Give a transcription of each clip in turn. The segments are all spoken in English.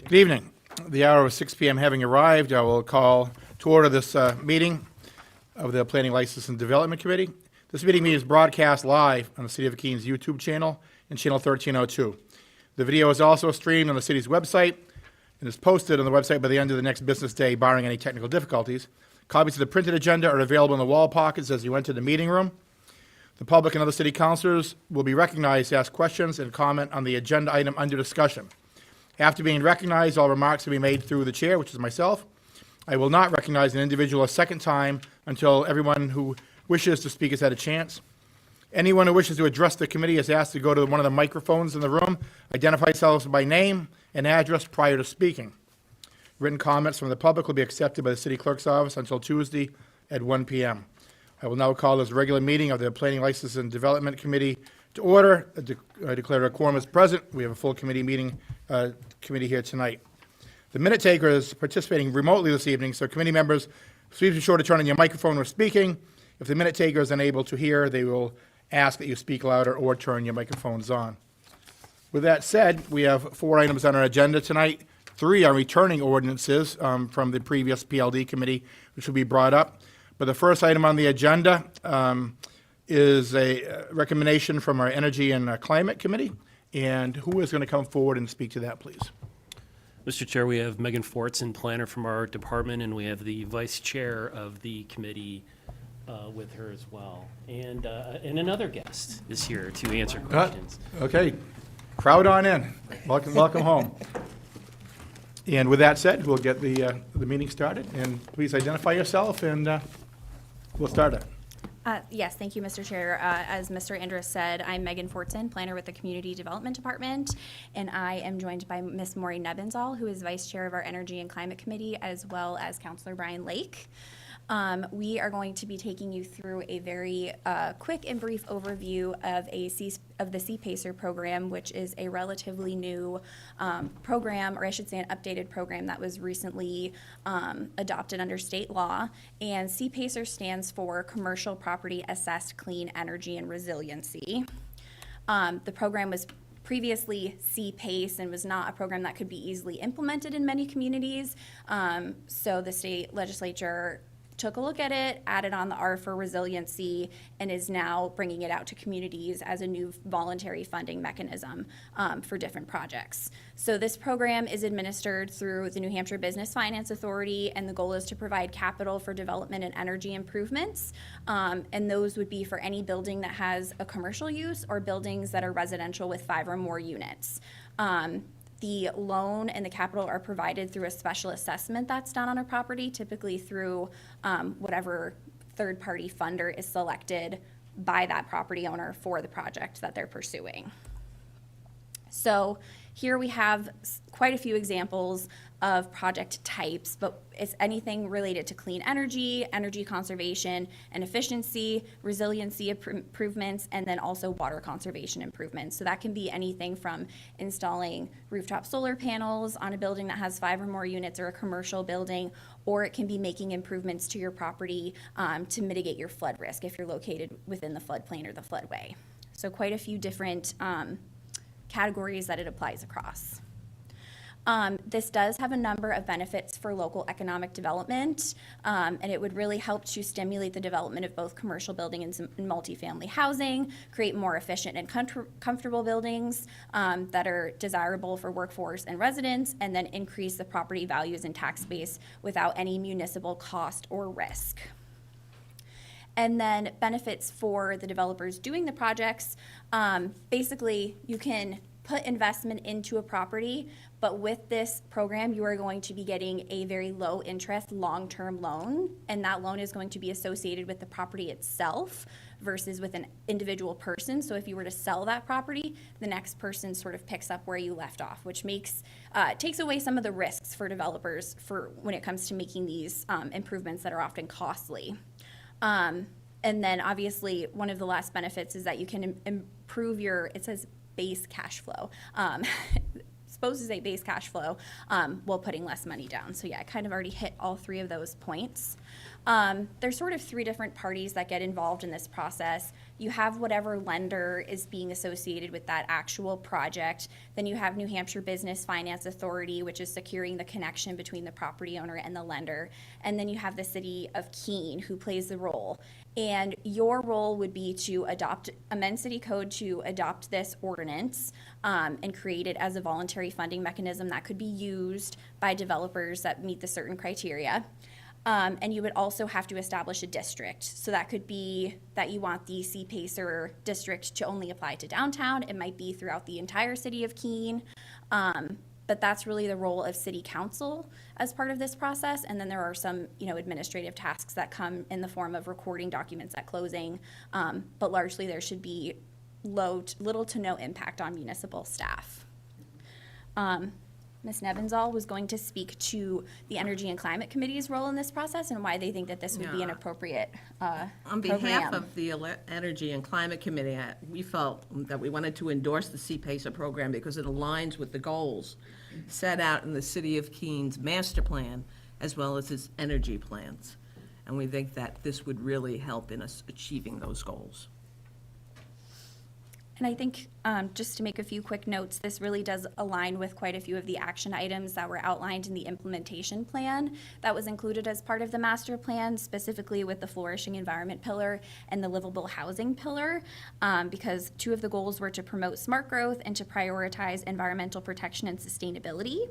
Good evening. The hour of 6 p.m. having arrived, I will call to order this meeting of the Planning, License, and Development Committee. This meeting is broadcast live on the City of Keens YouTube channel and channel 1302. The video is also streamed on the city's website and is posted on the website by the end of the next business day, barring any technical difficulties. Copies of the printed agenda are available in the wall pockets as you enter the meeting room. The public and other city councilors will be recognized to ask questions and comment on the agenda item under discussion. After being recognized, all remarks will be made through the chair, which is myself. I will not recognize an individual a second time until everyone who wishes to speak has had a chance. Anyone who wishes to address the committee is asked to go to one of the microphones in the room, identify themselves by name and address prior to speaking. Written comments from the public will be accepted by the city clerk's office until Tuesday at 1 p.m. I will now call this regular meeting of the Planning, License, and Development Committee to order. I declare a quorum is present. We have a full committee here tonight. The minute taker is participating remotely this evening, so committee members, please be sure to turn on your microphone when speaking. If the minute taker is unable to hear, they will ask that you speak louder or turn your microphones on. With that said, we have 4 items on our agenda tonight. 3 are returning ordinances from the previous PLD committee, which will be brought up. But the first item on the agenda is a recommendation from our Energy and Climate Committee. And who is going to come forward and speak to that, please? Mr. Chair, we have Megan Fortson, planner from our department, and we have the vice chair of the committee with her as well. And another guest is here to answer questions. Okay. Crowd on in. Welcome home. And with that said, we'll get the meeting started. And please identify yourself, and we'll start it. Yes, thank you, Mr. Chair. As Mr. Andrus said, I'm Megan Fortson, planner with the Community Development Department, and I am joined by Ms. Maureen Nebenzal, who is vice chair of our Energy and Climate Committee, as well as Councilor Brian Lake. We are going to be taking you through a very quick and brief overview of the CPACER program, which is a relatively new program, or I should say an updated program that was recently adopted under state law. And CPACER stands for Commercial Property Assessed Clean Energy and Resiliency. The program was previously CPACE and was not a program that could be easily implemented in many communities. So the state legislature took a look at it, added on the R for resiliency, and is now bringing it out to communities as a new voluntary funding mechanism for different projects. So this program is administered through the New Hampshire Business Finance Authority, and the goal is to provide capital for development and energy improvements, and those would be for any building that has a commercial use or buildings that are residential with 5 or more units. The loan and the capital are provided through a special assessment that's done on a property, typically through whatever third-party funder is selected by that property owner for the project that they're pursuing. So here we have quite a few examples of project types, but it's anything related to clean energy, energy conservation and efficiency, resiliency improvements, and then also water conservation improvements. So that can be anything from installing rooftop solar panels on a building that has 5 or more units or a commercial building, or it can be making improvements to your property to mitigate your flood risk if you're located within the floodplain or the floodway. So quite a few different categories that it applies across. This does have a number of benefits for local economic development, and it would really help to stimulate the development of both commercial building and multifamily housing, create more efficient and comfortable buildings that are desirable for workforce and residents, and then increase the property values and tax base without any municipal cost or risk. And then benefits for the developers doing the projects. Basically, you can put investment into a property, but with this program, you are going to be getting a very low interest long-term loan, and that loan is going to be associated with the property itself versus with an individual person. So if you were to sell that property, the next person sort of picks up where you left off, which takes away some of the risks for developers when it comes to making these improvements that are often costly. And then obviously one of the last benefits is that you can improve it says base cash flow. Supposed to say base cash flow while putting less money down. So yeah, I kind of already hit all 3 of those points. There's sort of three different parties that get involved in this process. You have whatever lender is being associated with that actual project. Then you have New Hampshire Business Finance Authority, which is securing the connection between the property owner and the lender. And then you have the city of Keene, who plays the role. And your role would be to amend city code to adopt this ordinance and create it as a voluntary funding mechanism that could be used by developers that meet the certain criteria. And you would also have to establish a district. So that could be that you want the C-PACER district to only apply to downtown. It might be throughout the entire city of Keene. But that's really the role of city council as part of this process. And then there are some, administrative tasks that come in the form of recording documents at closing. But largely there should be little to no impact on municipal staff. Ms. Nebenzahl was going to speak to the Energy and Climate Committee's role in this process and why they think that this would be an appropriate On behalf program. of the Energy and Climate Committee, we felt that we wanted to endorse the C-PACER program because it aligns with the goals set out in the City of Keene's master plan as well as its energy plans. And we think that this would really help in us achieving those goals. And I think, just to make a few quick notes, this really does align with quite a few of the action items that were outlined in the implementation plan that was included as part of the master plan, specifically with the flourishing environment pillar and the livable housing pillar, because two of the goals were to promote smart growth and to prioritize environmental protection and sustainability.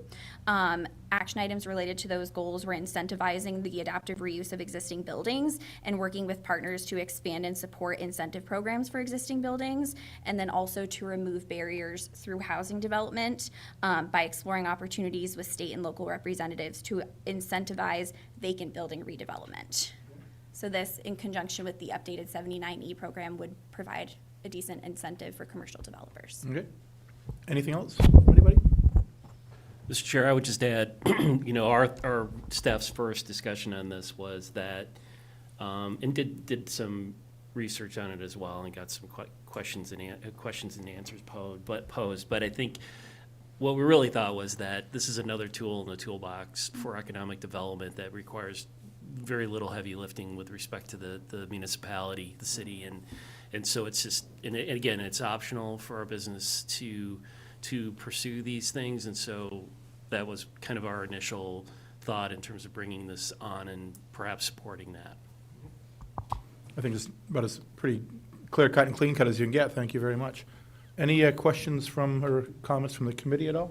Action items related to those goals were incentivizing the adaptive reuse of existing buildings and working with partners to expand and support incentive programs for existing buildings, and then also to remove barriers through housing development by exploring opportunities with state and local representatives to incentivize vacant building redevelopment. So this, in conjunction with the updated 79E program, would provide a decent incentive for commercial developers. Okay. Anything else? Anybody? Mr. Chair, I would just add, our staff's first discussion on this was that, and did some research on it as well and got some questions and answers posed. But I think what we really thought was that this is another tool in the toolbox for economic development that requires very little heavy lifting with respect to the municipality, the city, and so it's just, and again, it's optional for our business to pursue these things, and so that was kind of our initial thought in terms of bringing this on and perhaps supporting that. I think it's about as pretty clear-cut and clean-cut as you can get. Thank you very much. Any questions from or comments from the committee at all?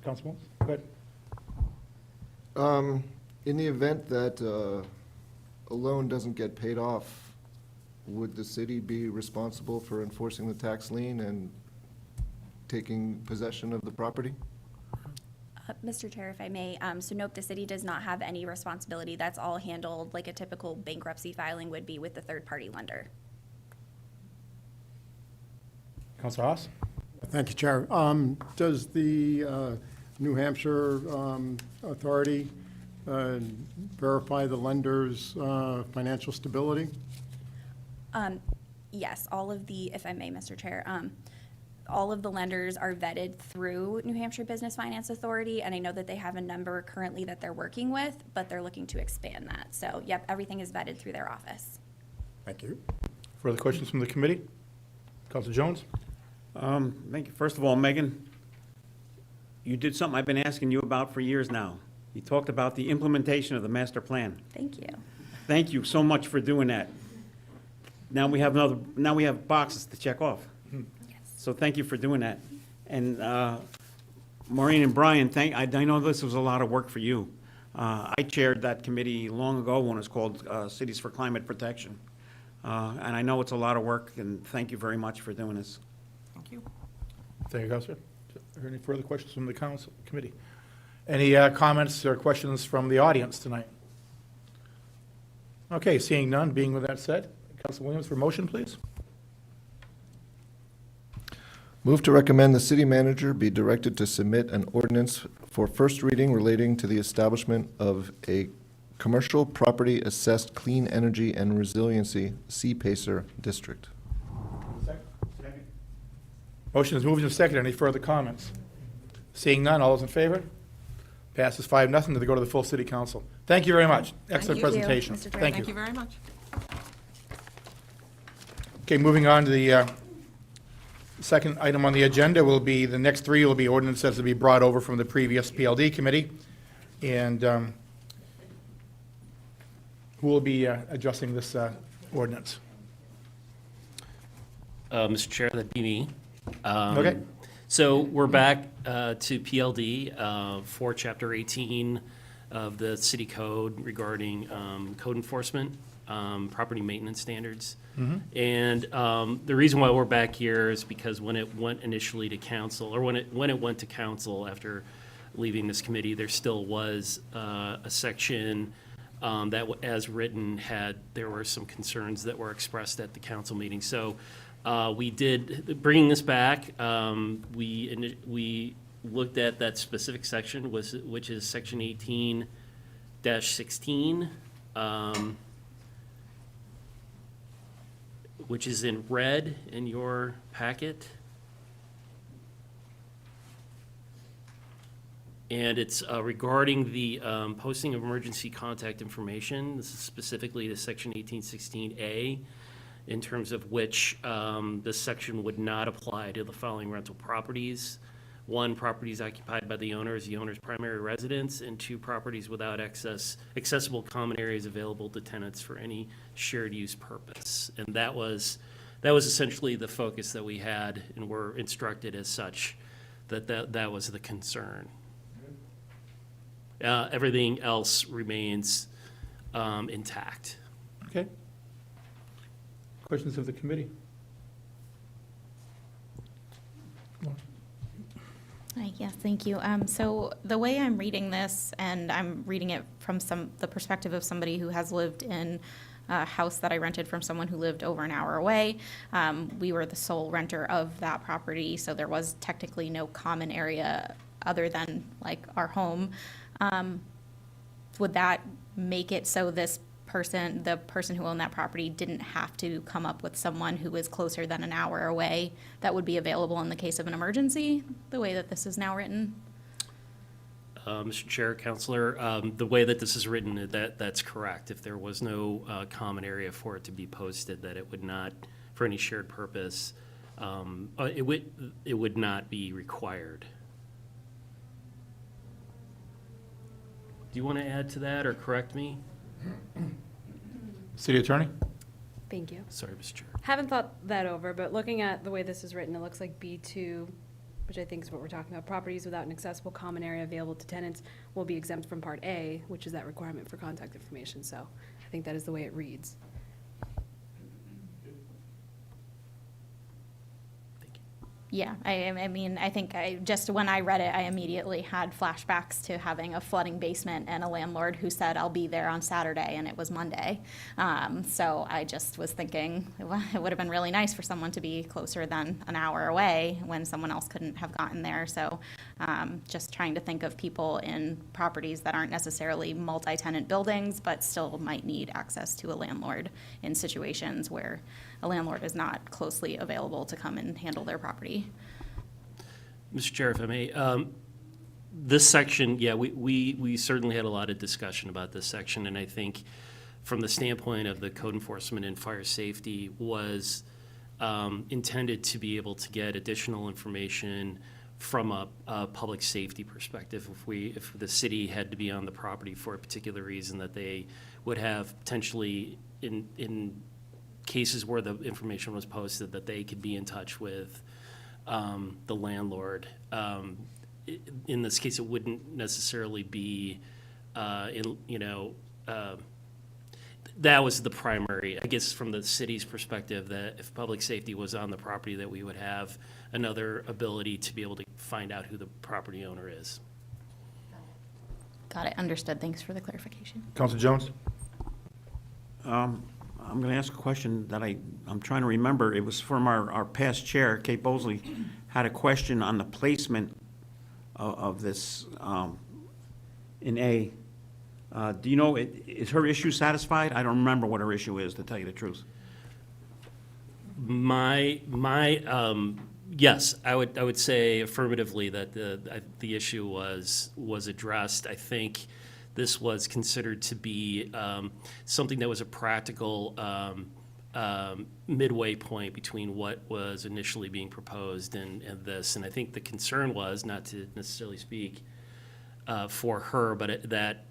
Councilman, go ahead. In the event that a loan doesn't get paid off, would the city be responsible for enforcing the tax lien and taking possession of the property? Mr. Chair, if I may, so nope, the city does not have any responsibility. That's all handled like a typical bankruptcy filing would be with the third-party lender. Councilor Haas? Thank you, Chair. Does the New Hampshire Authority verify the lender's financial stability? Yes, all of the, if I may, Mr. Chair, all of the lenders are vetted through New Hampshire Business Finance Authority, and I know that they have a number currently that they're working with, but they're looking to expand that. So, yep, everything is vetted through their office. Thank you. Further questions from the committee? Councilor Jones? Thank you. First of all, Megan, you did something I've been asking you about for years now. You talked about the implementation of the master plan. Thank you. Thank you so much for doing that. Now we have boxes to check off. Yes. So thank you for doing that. And Maureen and Brian, I know this was a lot of work for you. I chaired that committee long ago when it was called Cities for Climate Protection. And I know it's a lot of work, and thank you very much for doing this. Thank you. Thank you, Councilor. Are there any further questions from the council committee? Any comments or questions from the audience tonight? Okay, seeing none, being with that said, Councilor Williams for motion, please. Move to recommend the city manager be directed to submit an ordinance for first reading relating to the establishment of a commercial property assessed clean energy and resiliency C-PACER district. Motion is moved and seconded. Any further comments? Seeing none, all those in favor? Passes 5-0 to go to the full city council. Thank you very much. Excellent you, presentation. Mr. Chair. Thank Thank you you. very much. Okay, moving on to the second item on the agenda will be, the next three will be ordinances to be brought over from the previous PLD committee. And who will be adjusting this ordinance? Mr. Chair, that'd be me. Okay. So we're back to PLD for Chapter 18 of the city code regarding code enforcement, property maintenance standards. And the reason why we're back here is because when it went initially to council, or when it went to council after leaving this committee, there still was a section that, as written, there were some concerns that were expressed at the council meeting. So we did, bringing this back, we looked at that specific section, which is section 18-16, which is in red in your packet. And it's regarding the posting of emergency contact information. This is specifically to section 1816A, in terms of which this section would not apply to the following rental properties. 1, properties occupied by the owner as the owner's primary residence, and 2, properties without accessible common areas available to tenants for any shared use purpose. And that was essentially the focus that we had, and were instructed as such, that was the concern. Everything else remains intact. Okay. Questions of the committee? Hi, yes, thank you. So the way I'm reading this, and I'm reading it from the perspective of somebody who has lived in a house that I rented from someone who lived over an hour away. We were the sole renter of that property, so there was technically no common area other than like our home. Would that make it so the person who owned that property didn't have to come up with someone who is closer than an hour away that would be available in the case of an emergency, the way that this is now written? Mr. Chair, Counselor, the way that this is written, that's correct. If there was no common area for it to be posted, that it would not, for any shared purpose, it would not be required. Do you want to add to that or correct me? City Attorney? Thank you. Sorry, Mr. Chair. Haven't thought that over, but looking at the way this is written, it looks like B2, which I think is what we're talking about, properties without an accessible common area available to tenants will be exempt from Part A, which is that requirement for contact information. So I think that is the way it reads. Yeah, I mean, I think just when I read it, I immediately had flashbacks to having a flooding basement and a landlord who said, I'll be there on Saturday, and it was Monday. So I just was thinking, well, it would have been really nice for someone to be closer than an hour away when someone else couldn't have gotten there. So just trying to think of people in properties that aren't necessarily multi-tenant buildings, but still might need access to a landlord in situations where a landlord is not closely available to come and handle their property. Mr. Chair, if I may, this section, yeah, we certainly had a lot of discussion about this section, and I think from the standpoint of the code enforcement and fire safety was intended to be able to get additional information from a public safety perspective. If the city had to be on the property for a particular reason, that they would have potentially in cases where the information was posted, that they could be in touch with the landlord. In this case, it wouldn't necessarily be, that was the primary, I guess, from the city's perspective, that if public safety was on the property, that we would have another ability to be able to find out who the property owner is. Got it, understood. Thanks for the clarification. Council Jones? I'm going to ask a question that I'm trying to remember. It was from our past chair, Kate Bosley, had a question on the placement of this in A. Do you know, is her issue satisfied? I don't remember what her issue is, to tell you the truth. My Yes, I would say affirmatively that the issue was addressed. I think this was considered to be something that was a practical midway point between what was initially being proposed and this. And I think the concern was, not to necessarily speak for her, but that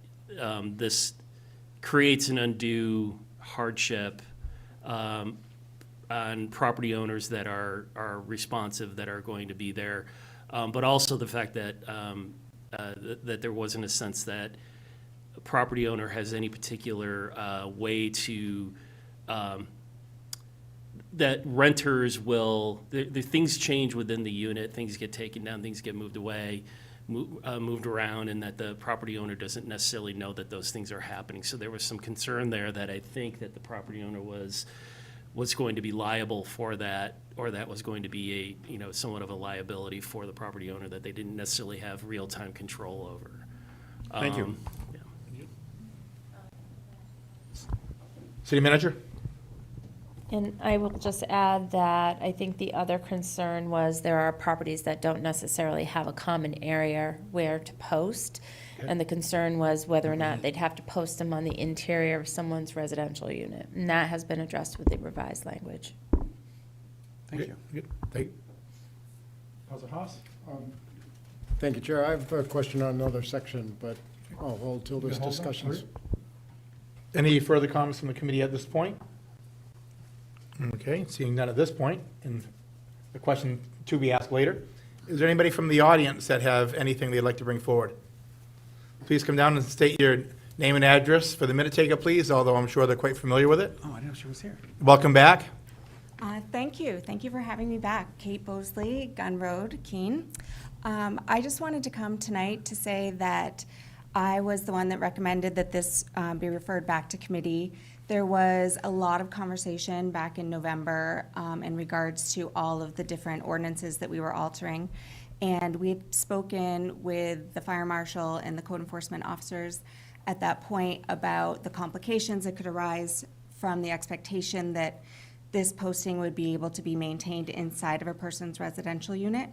this creates an undue hardship on property owners that are responsive, that are going to be there. But also the fact that, that there wasn't a sense that a property owner has any particular way to, that renters will, the things change within the unit, things get taken down, things get moved away, moved around, and that the property owner doesn't necessarily know that those things are happening. So there was some concern there that I think that the property owner was going to be liable for that, or that was going to be a, somewhat of a liability for the property owner that they didn't necessarily have real-time control over. Thank you. Yeah. City Manager? And I will just add that I think the other concern was there are properties that don't necessarily have a common area where to post. And the concern was whether or not they'd have to post them on the interior of someone's residential unit. And that has been addressed with the revised language. Thank you. Good. Thank you. Councilor Haas? Thank you, Chair. I have a question on another section, but I'll hold till this You can hold on, discussion's. sorry. Any further comments from the committee at this point? Okay, seeing none at this point, and the question to be asked later. Is there anybody from the audience that have anything they'd like to bring forward? Please come down and state your name and address for the minute taker, please, although I'm sure they're quite familiar with it. Oh, I didn't know she was here. Welcome back. Thank you. Thank you for having me back. Kate Bosley, Gun Road, Keene. I just wanted to come tonight to say that I was the one that recommended that this be referred back to committee. There was a lot of conversation back in November in regards to all of the different ordinances that we were altering. And we had spoken with the fire marshal and the code enforcement officers at that point about the complications that could arise from the expectation that this posting would be able to be maintained inside of a person's residential unit.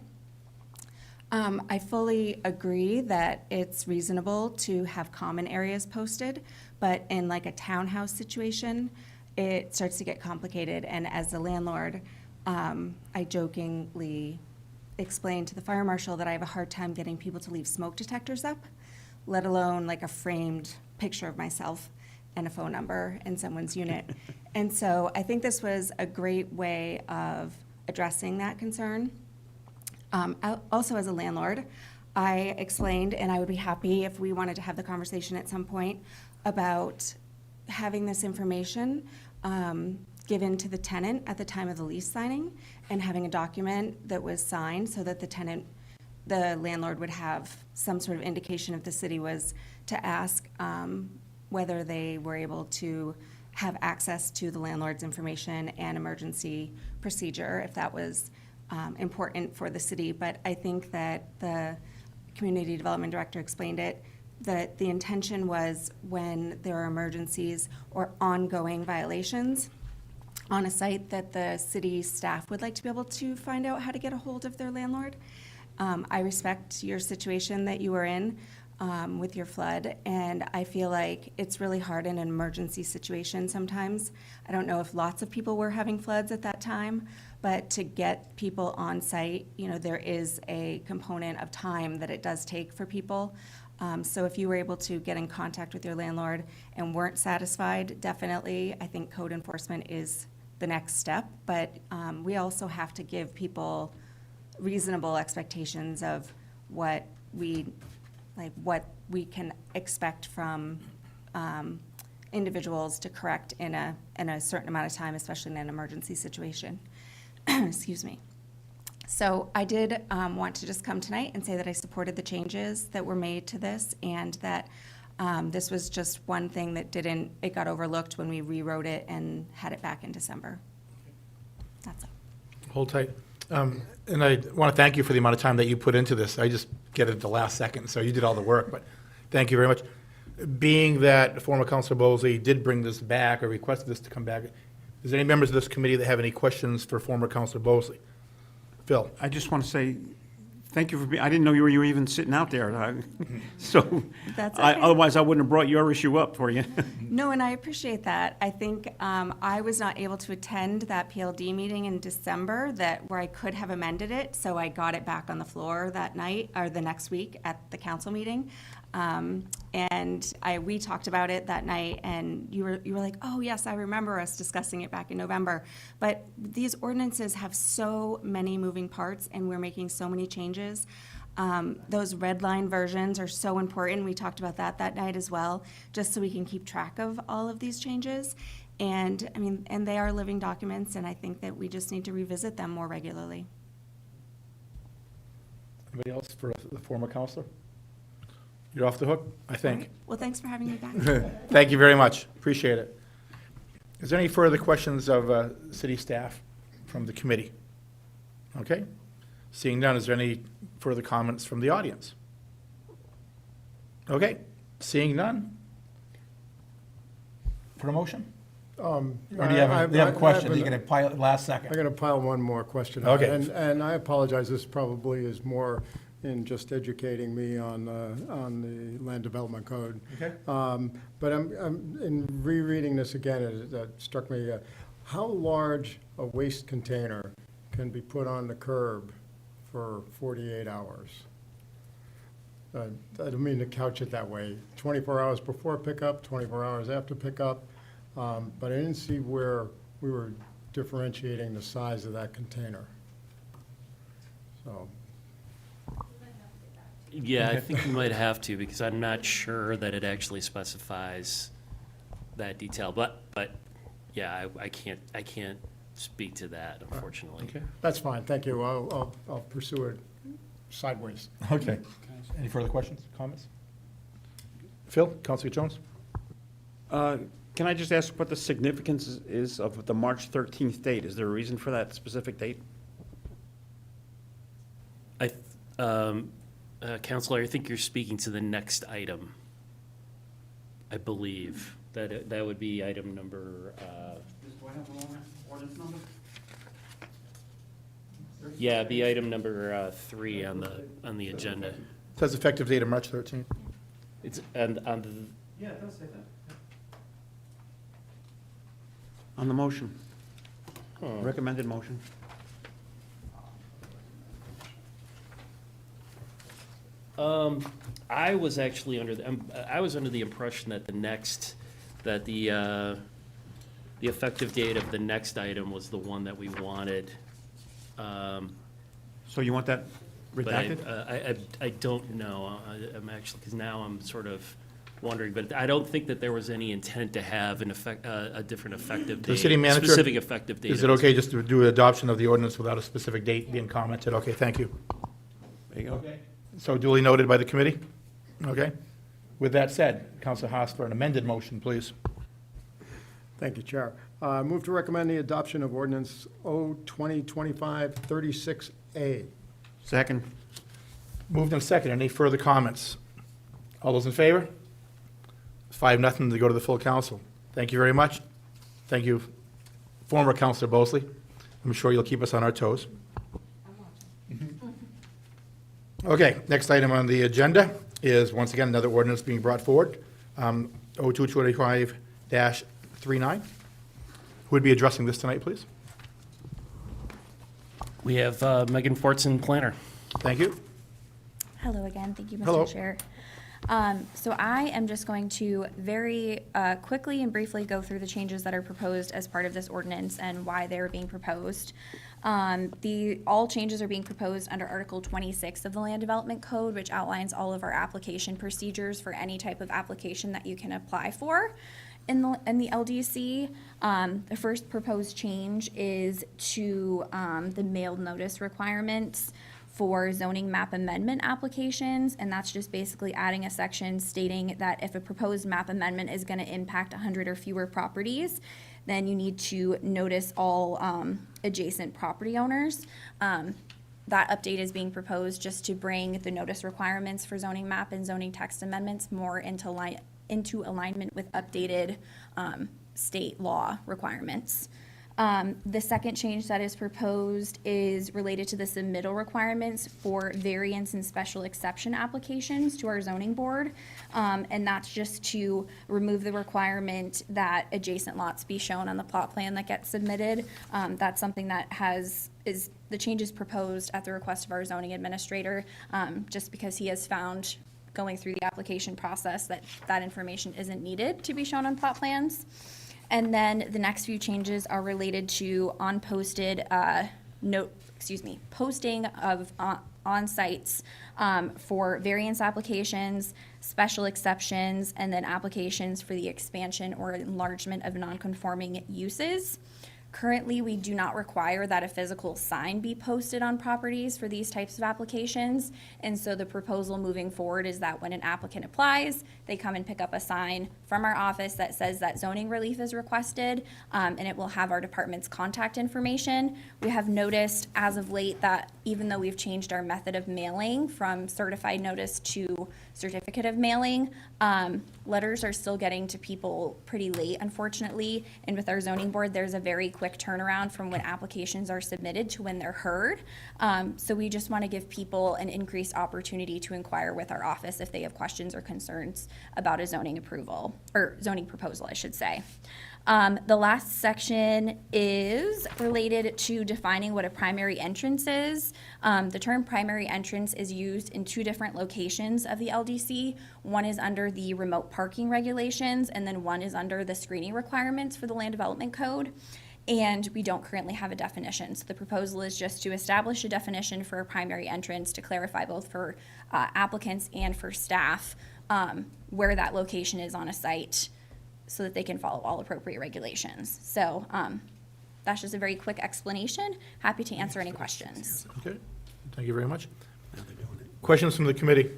I fully agree that it's reasonable to have common areas posted, but in like a townhouse situation, it starts to get complicated. And as a landlord, I jokingly explained to the fire marshal that I have a hard time getting people to leave smoke detectors up, let alone like a framed picture of myself and a phone number in someone's unit. And so I think this was a great way of addressing that concern. Also, as a landlord, I explained, and I would be happy if we wanted to have the conversation at some point about having this information given to the tenant at the time of the lease signing, and having a document that was signed so that the landlord would have some sort of indication if the city was to ask whether they were able to have access to the landlord's information and emergency procedure, if that was important for the city. But I think that the community development director explained it, that the intention was when there are emergencies or ongoing violations on a site, that the city staff would like to be able to find out how to get a hold of their landlord. I respect your situation that you were in with your flood, and I feel like it's really hard in an emergency situation sometimes. I don't know if lots of people were having floods at that time, but to get people on site, there is a component of time that it does take for people. So if you were able to get in contact with your landlord and weren't satisfied, definitely, I think code enforcement is the next step. But we also have to give people reasonable expectations of what we can expect from individuals to correct in a certain amount of time, especially in an emergency situation. Excuse me. So I did want to just come tonight and say that I supported the changes that were made to this, and that this was just one thing that it got overlooked when we rewrote it and had it back in December. That's all. Hold tight. And I want to thank you for the amount of time that you put into this. I just get it at the last second, so you did all the work, but thank you very much. Being that former Councilor Bosley did bring this back or requested this to come back, is there any members of this committee that have any questions for former Councilor Bosley? Phil? I just want to say, thank you for being, I didn't know you were even sitting out there. So, That's okay. otherwise I wouldn't have brought your issue up for you. No, and I appreciate that. I think I was not able to attend that PLD meeting in December where I could have amended it, so I got it back on the floor that night, or the next week at the council meeting. And we talked about it that night, and you were like, oh, yes, I remember us discussing it back in November. But these ordinances have so many moving parts, and we're making so many changes. Those red line versions are so important. We talked about that night as well, just so we can keep track of all of these changes. And, I mean, and they are living documents, and I think that we just need to revisit them more regularly. Anybody else for the former counselor? You're off the hook, I think. Well, thanks for having me back. Thank you very much. Appreciate it. Is there any further questions of city staff from the committee? Okay. Seeing none, is there any further comments from the audience? Okay. Seeing none. For a motion? Or do you have a question? You're going to pile it last second? I'm going to pile one more question on. Okay. And I apologize, this probably is more in just educating me on the Land Development Code. Okay. But I'm in rereading this again, it struck me, how large a waste container can be put on the curb for 48 hours? I don't mean to couch it that way, 24 hours before pickup, 24 hours after pickup, but I didn't see where we were differentiating the size of that container. So, Yeah, I think we might have to, because I'm not sure that it actually specifies that detail, but yeah, I can't speak to that, unfortunately. Okay. that's fine, thank you, I'll pursue it sideways. Okay. Any further questions, comments? Phil, Councilor Jones? Can I just ask what the significance is of the March 13th date? Is there a reason for that specific date? Counselor, I think you're speaking to the next item, I believe. That would be item number, yeah, it'd be item number 3 on the agenda. Says effective date of March 13th. It's, and on the, Yeah, it does say that. On the motion, recommended motion. I was actually under the impression that the effective date of the next item was the one that we wanted. So you want that But redacted? I don't know. I'm actually, because now I'm sort of wondering, but I don't think that there was any intent to have a different effective date. The city manager? Specific effective date. Is it okay just to do adoption of the ordinance without a specific date being commented? Okay, thank you. There you go. So duly noted by the committee? Okay. With that said, Councilor Haas for an amended motion, please. Thank you, Chair. Move to recommend the adoption of ordinance O-2025-36A. Second. Moved and second. Any further comments? All those in favor? 5-0 to go to the full council. Thank you very much. Thank you, former Councilor Bosley. I'm sure you'll keep us on our toes. Okay, next item on the agenda is, once again, another ordinance being brought forward, O-225-39. Who would be addressing this tonight, please? We have Megan Fortson, planner. Thank you. Hello again. Thank you, Hello. Mr. Chair. So I am just going to very quickly and briefly go through the changes that are proposed as part of this ordinance and why they're being proposed. All changes are being proposed under Article 26 of the Land Development Code, which outlines all of our application procedures for any type of application that you can apply for in the LDC. The first proposed change is to the mailed notice requirements for zoning map amendment applications, and that's just basically adding a section stating that if a proposed map amendment is going to impact 100 or fewer properties, then you need to notice all adjacent property owners. That update is being proposed just to bring the notice requirements for zoning map and zoning text amendments more into alignment with updated state law requirements. The second change that is proposed is related to the submittal requirements for variance and special exception applications to our zoning board. And that's just to remove the requirement that adjacent lots be shown on the plot plan that gets submitted. That's something that the change is proposed at the request of our zoning administrator, just because he has found, going through the application process, that information isn't needed to be shown on plot plans. And then the next few changes are related to posting of on sites for variance applications, special exceptions, and then applications for the expansion or enlargement of nonconforming uses. Currently, we do not require that a physical sign be posted on properties for these types of applications. And so the proposal moving forward is that when an applicant applies, they come and pick up a sign from our office that says that zoning relief is requested, and it will have our department's contact information. We have noticed as of late that even though we've changed our method of mailing from certified notice to certificate of mailing, letters are still getting to people pretty late, unfortunately. And with our zoning board, there's a very quick turnaround from when applications are submitted to when they're heard. So we just want to give people an increased opportunity to inquire with our office if they have questions or concerns about a zoning approval, or zoning proposal, I should say. The last section is related to defining what a primary entrance is. The term primary entrance is used in two different locations of the LDC. One is under the remote parking regulations, and then one is under the screening requirements for the Land Development Code. And we don't currently have a definition. So the proposal is just to establish a definition for a primary entrance to clarify both for applicants and for staff where that location is on a site, so that they can follow all appropriate regulations. So that's just a very quick explanation. Happy to answer any questions. Okay, thank you very much. Questions from the committee?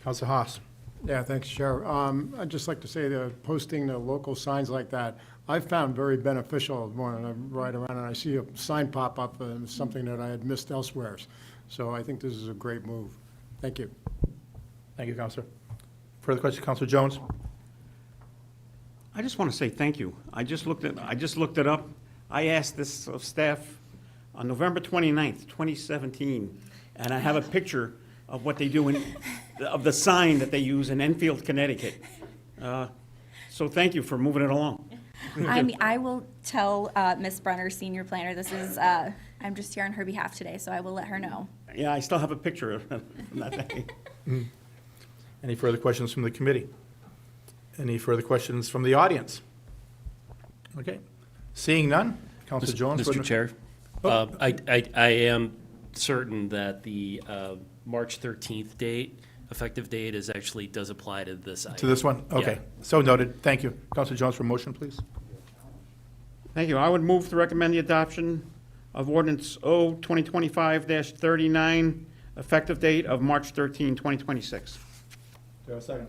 Councilor Haas. Yeah, thanks, Chair. I'd just like to say that posting the local signs like that, I've found very beneficial when I ride around and I see a sign pop up and something that I had missed elsewhere. So I think this is a great move. Thank you. Thank you, Councilor. Further questions, Councilor Jones? I just want to say thank you. I just looked it up. I asked this of staff on November 29th, 2017, and I have a picture of what they do of the sign that they use in Enfield, Connecticut. So thank you for moving it along. I will tell Ms. Brunner, senior planner, this is, I'm just here on her behalf today, so I will let her know. Yeah, I still have a picture from that day. Any further questions from the committee? Any further questions from the audience? Okay, seeing none, Councilor Jones. Mr. Chair, Oh. I am certain that the March 13th date, effective date, does apply to this item. To this one? Okay, so noted. Thank you. Councilor Jones for motion, please. Thank you. I would move to recommend the adoption of ordinance O 2025-39, effective date of March 13, 2026. Do you have a second?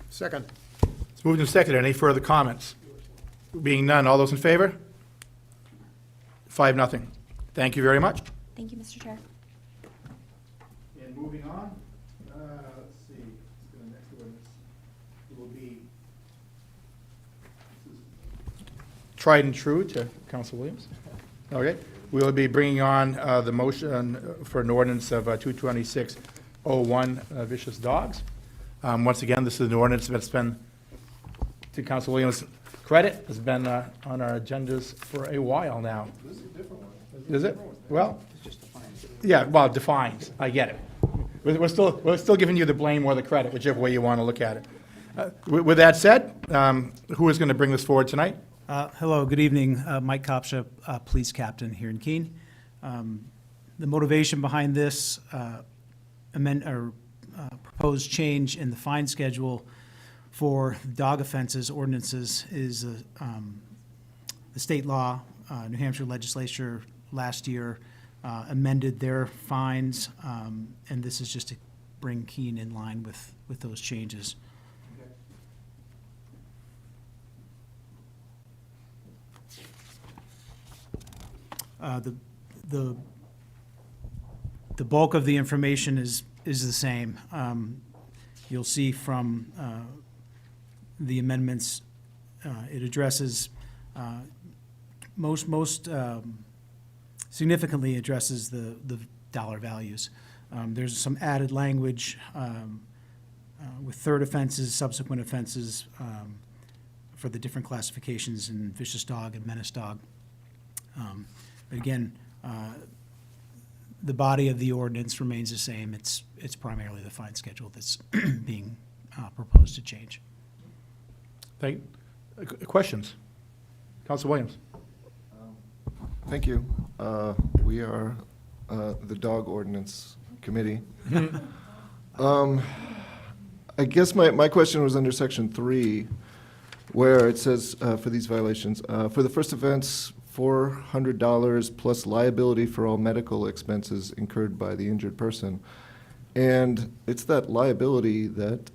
Second. It's moved and seconded. Any further comments? Being none, all those in favor? 5-0. Thank you very much. Thank you, Mr. Chair. And moving on, let's see, the next ordinance will be tried and true to Council Williams. Okay, we will be bringing on the motion for an ordinance of 226-01, vicious dogs. Once again, this is an ordinance that's been, to Council Williams' credit, has been on our agendas for a while now. This is a different one. Is it? Well, yeah, well, it defines, I get it. We're still giving you the blame or the credit, whichever way you want to look at it. With that said, who is going to bring this forward tonight? Hello, good evening. Mike Kopsha, police captain here in Keene. The motivation behind this proposed change in the fine schedule for dog offenses ordinances is the state law. New Hampshire legislature last year amended their fines, and this is just to bring Keene in line with those changes. The bulk of the information is the same. You'll see from the amendments, it addresses most significantly addresses the dollar values. There's some added language with third offenses, subsequent offenses for the different classifications in vicious dog and menace dog. But again, the body of the ordinance remains the same. It's primarily the fine schedule that's being proposed to change. Questions? Council Williams? Thank you. We are the Dog Ordinance Committee. I guess my question was under Section 3, where it says for these violations, for the first offense, $400 plus liability for all medical expenses incurred by the injured person. And it's that liability that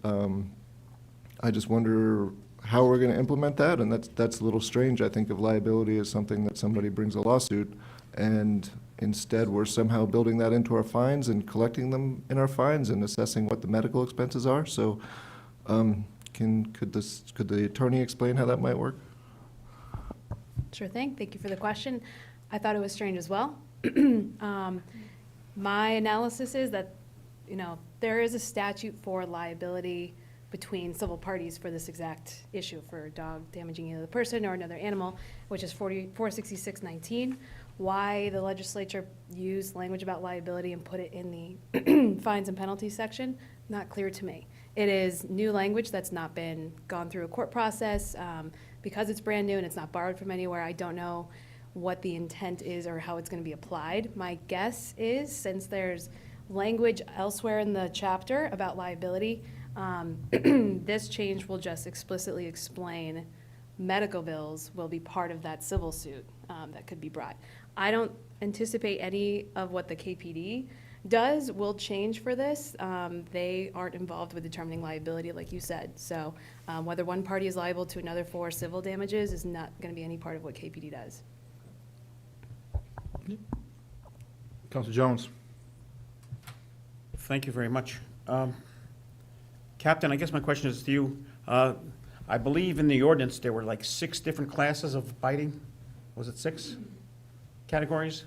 I just wonder how we're going to implement that, and that's a little strange. I think of liability as something that somebody brings a lawsuit, and instead we're somehow building that into our fines and collecting them in our fines and assessing what the medical expenses are. So could the attorney explain how that might work? Sure thing. Thank you for the question. I thought it was strange as well. My analysis is that, there is a statute for liability between civil parties for this exact issue, for a dog damaging either the person or another animal, which is 46619. Why the legislature used language about liability and put it in the fines and penalties section, not clear to me. It is new language that's not been gone through a court process. Because it's brand new and it's not borrowed from anywhere, I don't know what the intent is or how it's going to be applied. My guess is, since there's language elsewhere in the chapter about liability, this change will just explicitly explain medical bills will be part of that civil suit that could be brought. I don't anticipate any of what the KPD does will change for this. They aren't involved with determining liability, like you said. So whether one party is liable to another for civil damages is not going to be any part of what KPD does. Council Jones? Thank you very much. Captain, I guess my question is to you. I believe in the ordinance there were like 6 different classes of biting. Was it 6 categories?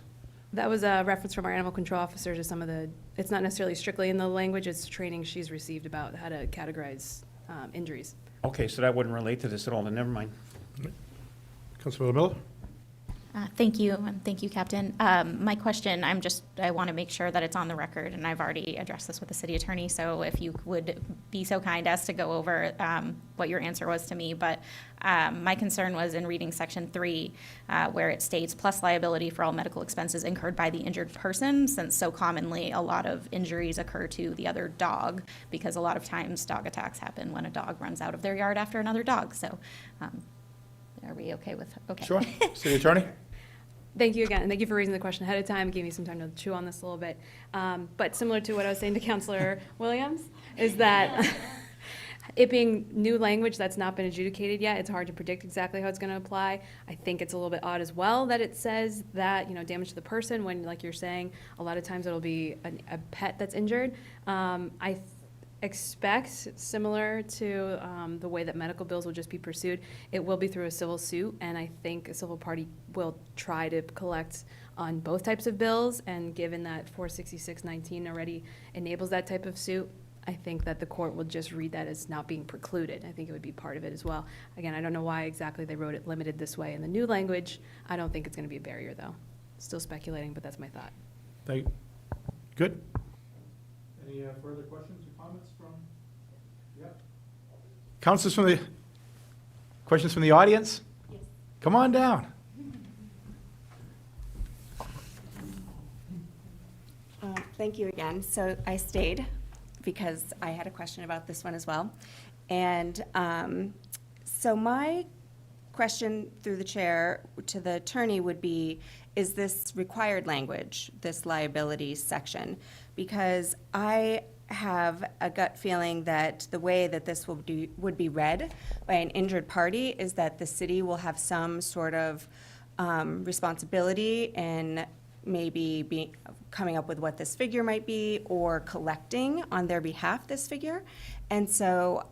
That was a reference from our animal control officer to some of the, it's not necessarily strictly in the language, it's training she's received about how to categorize injuries. Okay, so that wouldn't relate to this at all, then never mind. Councilor Miller? Thank you, and thank you, Captain. My question, I want to make sure that it's on the record, and I've already addressed this with the city attorney, so if you would be so kind as to go over what your answer was to me. But my concern was in reading Section 3, where it states, plus liability for all medical expenses incurred by the injured person, since so commonly a lot of injuries occur to the other dog, because a lot of times dog attacks happen when a dog runs out of their yard after another dog. So are we okay with, okay. Sure. City Attorney? Thank you again, and thank you for raising the question ahead of time, gave me some time to chew on this a little bit. But similar to what I was saying to Councilor Williams, is that it being new language that's not been adjudicated yet, it's hard to predict exactly how it's going to apply. I think it's a little bit odd as well that it says that, damage to the person, when, like you're saying, a lot of times it'll be a pet that's injured. I expect, similar to the way that medical bills will just be pursued, it will be through a civil suit, and I think a civil party will try to collect on both types of bills, and given that 46619 already enables that type of suit, I think that the court will just read that as not being precluded. I think it would be part of it as well. Again, I don't know why exactly they wrote it limited this way in the new language. I don't think it's going to be a barrier, though. Still speculating, but that's my thought. Thank you. Good. Any further questions or comments from? Yep. Questions from the audience? Yes. Come on down. Thank you again. So I stayed because I had a question about this one as well. And so my question through the chair to the attorney would be, is this required language, this liability section? Because I have a gut feeling that the way that this would be read by an injured party is that the city will have some sort of responsibility in maybe coming up with what this figure might be, or collecting on their behalf this figure. And so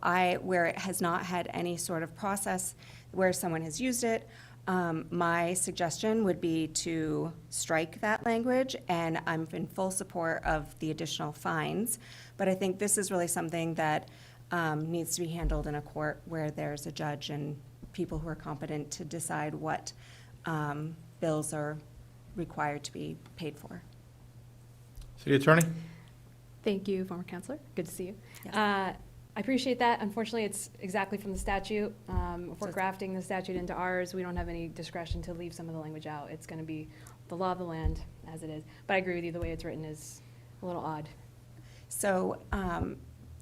where it has not had any sort of process where someone has used it, My suggestion would be to strike that language, and I'm in full support of the additional fines. But I think this is really something that needs to be handled in a court where there's a judge and people who are competent to decide what bills are required to be paid for. City Attorney? Thank you, former counselor. Good to see you. Yes. I appreciate that. Unfortunately, it's exactly from the statute. If we're grafting the statute into ours, we don't have any discretion to leave some of the language out. It's going to be the law of the land as it is. But I agree with you, the way it's written is a little odd. So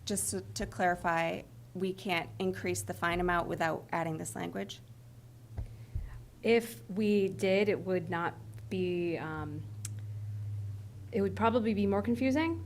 just to clarify, we can't increase the fine amount without adding this language? If we did, it would not be, it would probably be more confusing.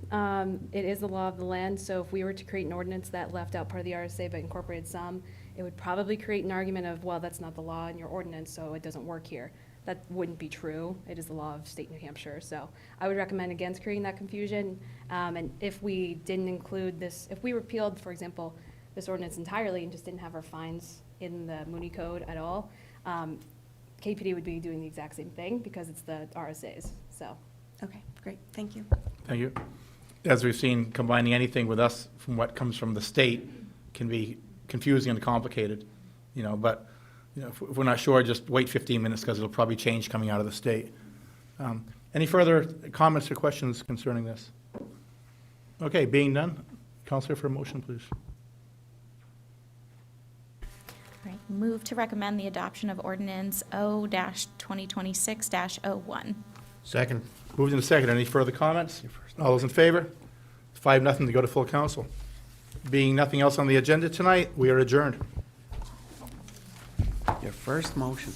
It is the law of the land, so if we were to create an ordinance that left out part of the RSA but incorporated some, it would probably create an argument of, well, that's not the law in your ordinance, so it doesn't work here. That wouldn't be true. It is the law of state New Hampshire. So I would recommend against creating that confusion. And if we didn't include this, if we repealed, for example, this ordinance entirely and just didn't have our fines in the Mooney Code at all, KPD would be doing the exact same thing because it's the RSAs, so. Okay, great, thank you. Thank you. As we've seen, combining anything with us from what comes from the state can be confusing and complicated, but if we're not sure, just wait 15 minutes because it'll probably change coming out of the state. Any further comments or questions concerning this? Okay, being none, Counselor, for a motion, please. Right. Move to recommend the adoption of ordinance O-2026-01. Second. Moved and seconded. Any further comments? All those in favor? 5-0 to go to full council. Being nothing else on the agenda tonight, we are adjourned. Your first motion.